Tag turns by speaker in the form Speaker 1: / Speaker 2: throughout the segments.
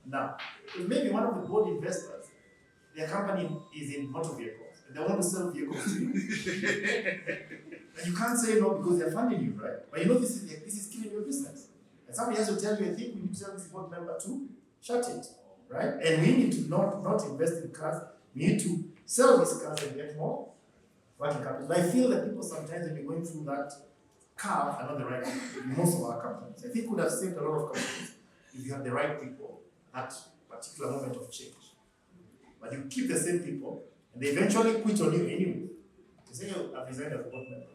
Speaker 1: Now, maybe one of the board investors, their company is in motor vehicles, and they want to sell vehicles to you. And you can't say no because they're funding you, right? But you know this is killing your business. And somebody has to tell you, I think we need to tell this board member to shut it, right? And we need to not invest in cars. We need to sell these cars and get more working capital. I feel that people sometimes, when you're going through that curve, are not the right people in most of our companies. I think we would have saved a lot of companies if you have the right people at a particular moment of change. But you keep the same people, and they eventually quit on you anyway. They say, oh, I've resigned as a board member.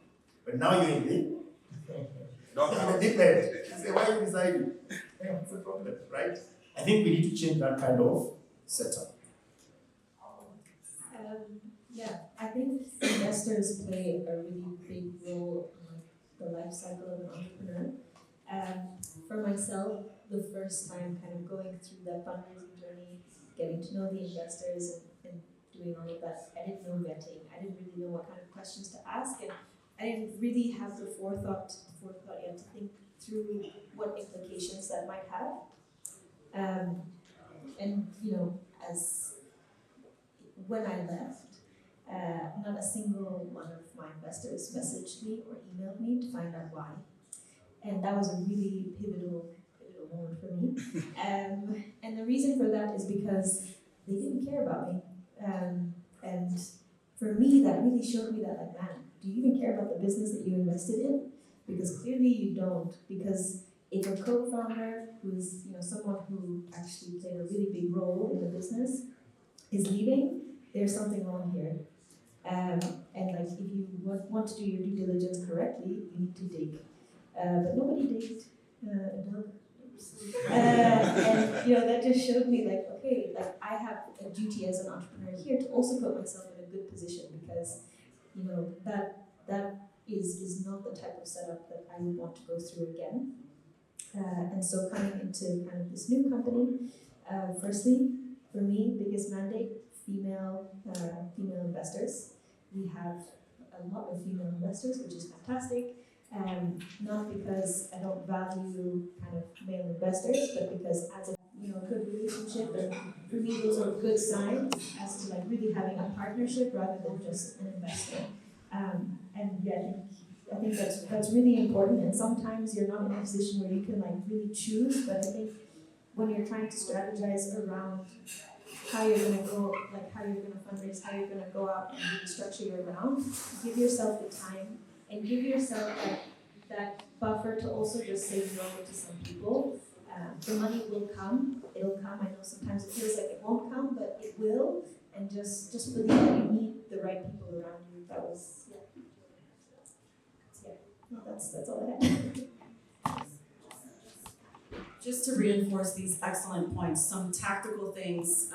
Speaker 1: But now you're in the deep end. You say, why are you resigning? What's the problem, right? I think we need to change that kind of setup.
Speaker 2: Yeah, I think investors play a really big role in the life cycle of an entrepreneur. For myself, the first time kind of going through that fundraising journey, getting to know the investors and doing all of that, I didn't know vetting. I didn't really know what kind of questions to ask, and I didn't really have the forethought yet to think through what implications that might have. And as when I left, not a single one of my investors messaged me or emailed me to find out why. And that was a really pivotal moment for me. And the reason for that is because they didn't care about me. And for me, that really showed me that, like, man, do you even care about the business that you invested in? Because clearly you don't. Because if a co-founder who's someone who actually played a really big role in the business is leaving, there's something wrong here. And like, if you want to do your due diligence correctly, you need to dig. But nobody digged. And that just showed me, like, okay, like, I have a duty as an entrepreneur here to also put myself in a good position, because that is not the type of setup that I would want to go through again. And so coming into kind of this new company, firstly, for me, biggest mandate, female investors. We have a lot of female investors, which is fantastic. Not because I don't value kind of male investors, but because as a good relationship, and for me those are good signs as to like really having a partnership rather than just an investor. And yeah, I think that's really important. And sometimes you're not in a position where you can like really choose, but I think when you're trying to strategize around how you're going to go, like how you're going to fundraise, how you're going to go out and really structure your round, give yourself the time and give yourself that buffer to also just say no to some people. The money will come, it'll come. I know sometimes it feels like it won't come, but it will. And just believe that you need the right people around you. That was, that's all I had.
Speaker 3: Just to reinforce these excellent points, some tactical things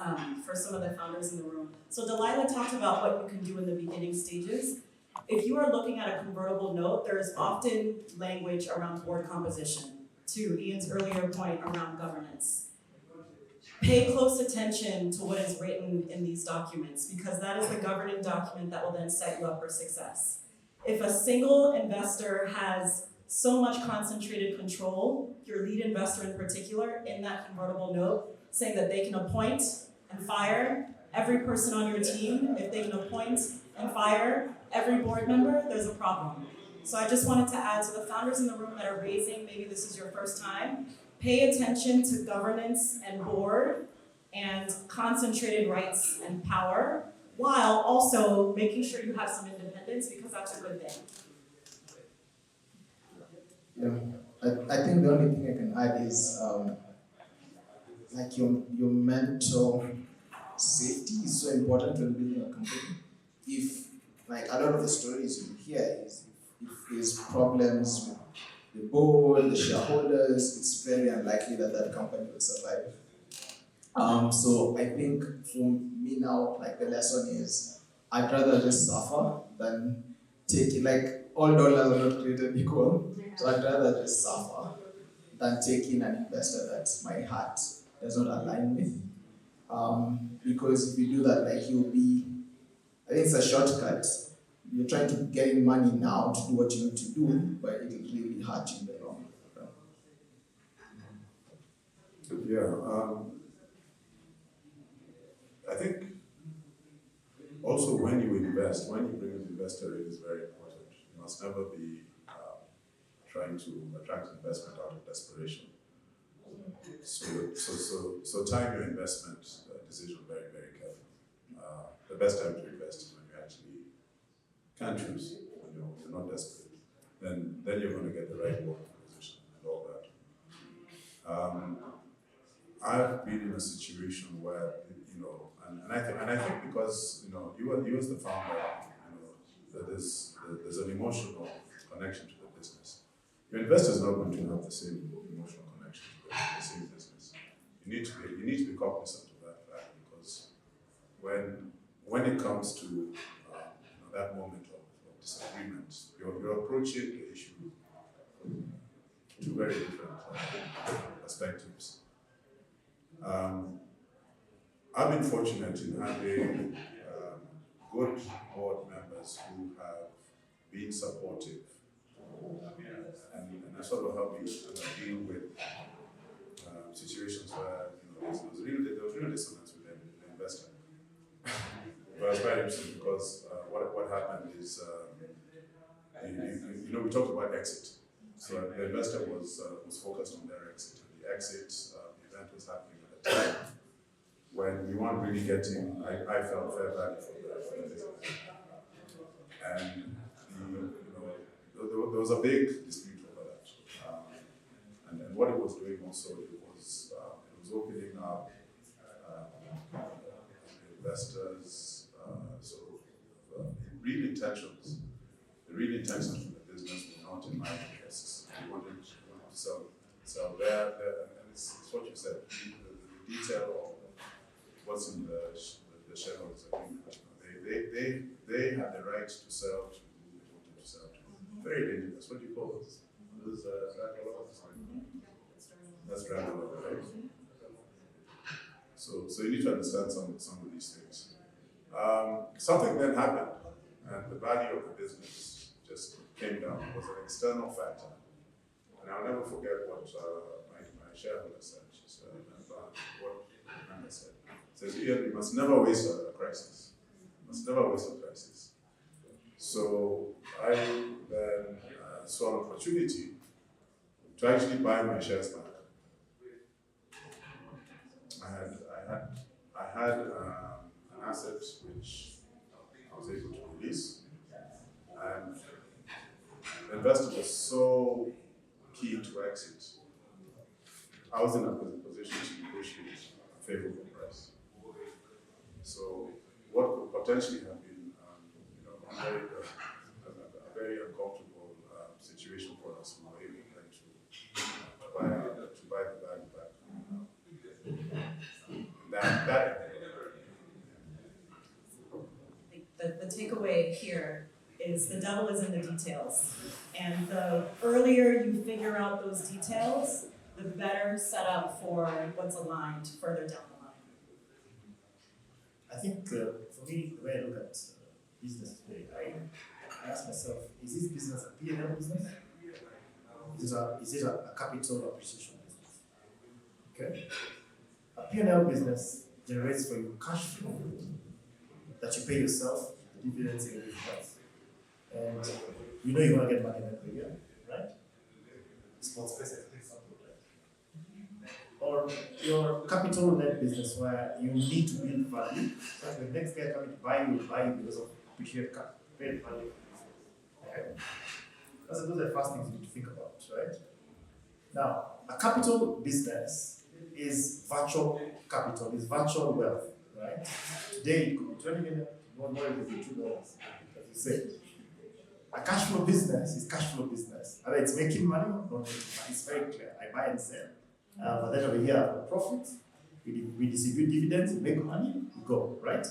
Speaker 3: for some of the founders in the room. So Delilah talked about what you can do in the beginning stages. If you are looking at a convertible note, there is often language around board composition, to Ian's earlier point around governance. Pay close attention to what is written in these documents, because that is the governing document that will then set you up for success. If a single investor has so much concentrated control, your lead investor in particular, in that convertible note, saying that they can appoint and fire every person on your team, if they can appoint and fire every board member, there's a problem. So I just wanted to add to the founders in the room that are raising, maybe this is your first time, pay attention to governance and board and concentrated rights and power, while also making sure you have some independence, because that's a good thing.
Speaker 4: Yeah, I think the only thing I can add is like your mental safety is so important when building a company. If like a lot of the stories you hear is if there's problems with the board, the shareholders, it's very unlikely that company will survive. So I think for me now, like the lesson is I'd rather just suffer than take it. Like all dollars are not created equal. So I'd rather just suffer than take in an investor that my heart does not align with. Because if you do that, like you'll be, I think it's a shortcut. You're trying to get in money now to do what you need to do, but it'll really hurt you in the long run.
Speaker 5: Yeah. I think also when you invest, when you bring an investor in is very important. You must never be trying to attract investment out of desperation. So time your investment decision very, very carefully. The best time to invest is when you actually can choose, when you're not desperate. Then you're going to get the right working position and all that. I've been in a situation where, and I think because, you as the founder, that there's an emotional connection to the business. Your investor is not going to have the same emotional connection to the same business. You need to be cognizant of that fact, because when it comes to that moment of disagreement, you're approaching the issue from two very different perspectives. I've been fortunate in having good board members who have been supportive and sort of helped me deal with situations where there was real dissonance with the investor. But it was very interesting because what happened is we talked about exit. So the investor was focused on their exit, and the exit event was happening at the time when we weren't really getting, I felt, fair value for the business. And there was a big dispute over that. And what it was doing also, it was opening up investors, the real intentions of the business were not in my interests. We wanted to sell there, and it's what you said, the detail of what's in the shareholders agreement. They had the right to sell to who they wanted to sell to. Very dangerous. What do you call those? Those that's drag along, right? So you need to understand some of these things. Something then happened, and the value of the business just came down. It was an external factor. And I'll never forget what my shareholder said. She said, what Amanda said. Says, Ian, you must never waste a crisis. You must never waste a crisis. So I then saw an opportunity to actually buy my shares back. I had an asset which I was able to release, and the investor was so keen to exit. I was in a position to negotiate a favorable price. So what could potentially have been a very uncomfortable situation for us, we were able to buy the value back.
Speaker 3: The takeaway here is the devil is in the details. And the earlier you figure out those details, the better set up for what's aligned further down the line.
Speaker 1: I think for me, the way I look at business today, I ask myself, is this business a P&L business? Is it a capital appreciation business? Okay? A P&L business generates for you cash flow that you pay yourself, the dividends and everything else. And you know you're going to get money every year, right? Sports business, for example, right? Or your capital net business where you need to build value. So the next guy coming to buy you because of appreciated value. Okay? Those are the first things you need to think about, right? Now, a capital business is virtual capital, is virtual wealth, right? Today it could be 20 million, more it could be $2, as you say. A cash flow business is cash flow business. Whether it's making money or not making money, it's very clear. I buy and sell. But then over here, the profits, we distribute dividends, we make money, we go, right?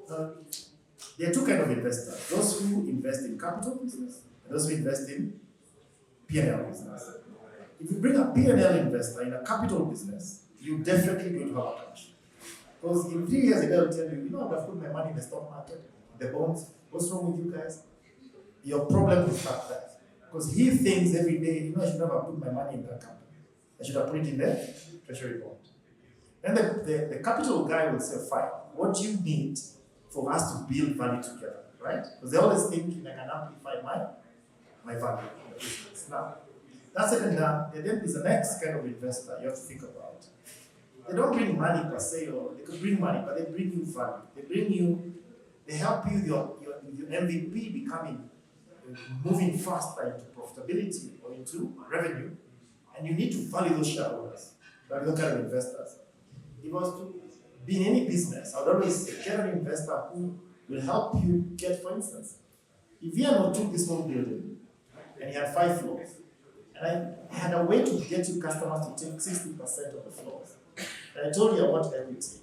Speaker 1: There are two kinds of investors. Those who invest in capital business, and those who invest in P&L business. If you bring a P&L investor in a capital business, you definitely going to have cash. Because in 3 years ago, I'll tell you, I've put my money in the stock market, the bonds, what's wrong with you guys? Your problem will start there. Because he thinks every day, I should never put my money in that company. I should have put it in the treasury bond. Then the capital guy will say, fine, what do you need for us to build value together, right? Because they always think I can amplify my value in the business. Now, that's it. Then is the next kind of investor you have to think about. They don't bring money per se, or they could bring money, but they bring you value. They help you with your MVP becoming, moving faster into profitability or into revenue, and you need to value those shareholders, like those kind of investors. If I was to be in any business, I would always get an investor who will help you get, for instance, if Viano took this whole building and he had 5 floors, and I had a way to get you customers to take 60% of the floors, and I told you I want equity,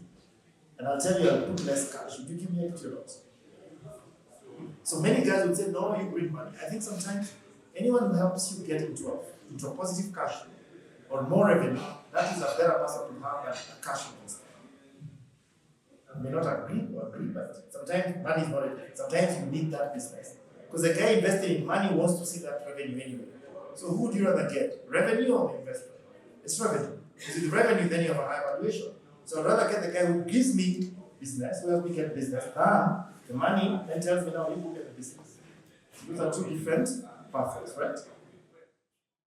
Speaker 1: and I'll tell you I'll put less cash, would you give me equity or not? So many guys would say, no, you bring money. I think sometimes anyone who helps you get into a positive cash flow or more revenue, that is a better person to have than a cash investor. You may not agree, but sometimes money is not everything. Sometimes you need that business. Because the guy investing in money wants to see that revenue anyway. So who would you rather get? Revenue or the investor? It's revenue. Because with revenue, then you have a high valuation. So I'd rather get the guy who gives me business, who helps me get business, than the money then tells me now you will get the business. Those are two different pathways, right?